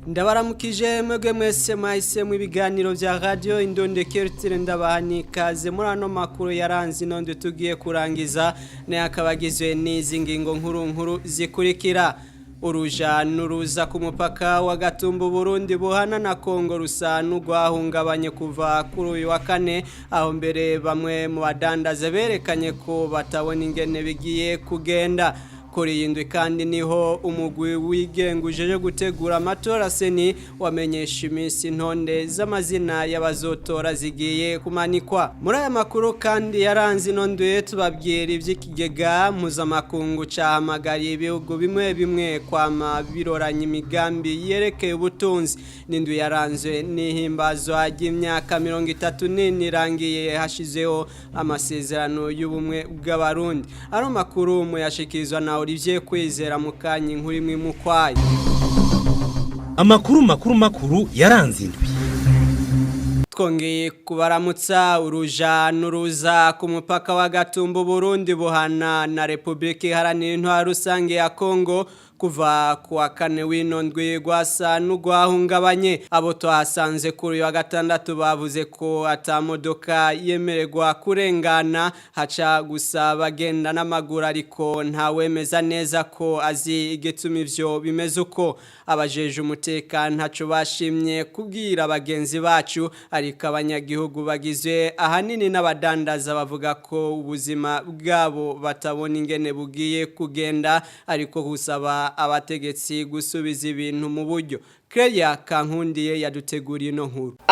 Ndabaramukije mwebwe mwese mwahise mu biganiro vya radio Indondekertire ndabahani kaze muri ano makuru yaranze nonde tugiye kurangiza ne akabagizwe n'izi ngingo nkuru zikurikira. Uruja nuruza ku mupaka wa Gatumba Burundi buhana na Kongo rusa n'ugwahungabanye kuva kuri uyu wa kane, aho mbere bamwe mu badandaza berekanye ko batabona ingene bigiye kugenda. Kuri indwi kandi niho umugwi wigengujeje gutegura amatora seni wamenyesha iminsi ntonde z'amazina y'abazotora zigiye kumanikwa. Muri aya makuru kandi yaranze nonde tubabwira ivy'ikigega mpuzamakungu cahamagariye ibihugu bimwe kwama biroranya imigambi yerekeye ubutunzi. N'indwi yaranzwe n'ihimbazwa ry'imyaka 34 irangiye hashizeho amasezerano y'ubumwe bw'abarundi. Ari makuru muyashikirizwa na Olivier Kwizera mukanye inkuru imwe mukwaye. Amakuru makuru yaranze indwi. Twongeye kubaramutsa. Uruja nuruza ku mupaka wa Gatumba Burundi buhana na Republika Iharanira Intwaro Rusange ya Kongo kuva kuwa kane w'inondwi gwasa n'ugwahungabanye. Abo twasanze kuri wa gatandatu bavuze ko atamodoka yemererwa kurengana, haca gusa bagenda n'amaguru, ariko ntawemeza neza ko azi igituma ivyo bimeze uko. Abajeje umutekano ntaco bashimye kubwira abagenzi bacu, ariko abanyagihugu bagizwe ahanini n'abadandaza bavuga ko ubuzima bwabo batabona ingene bugiye kugenda, ariko gusaba abategetsi gusubiza ibintu mu buryo. Kreya Kankundiye yaduteguriye no nkuru.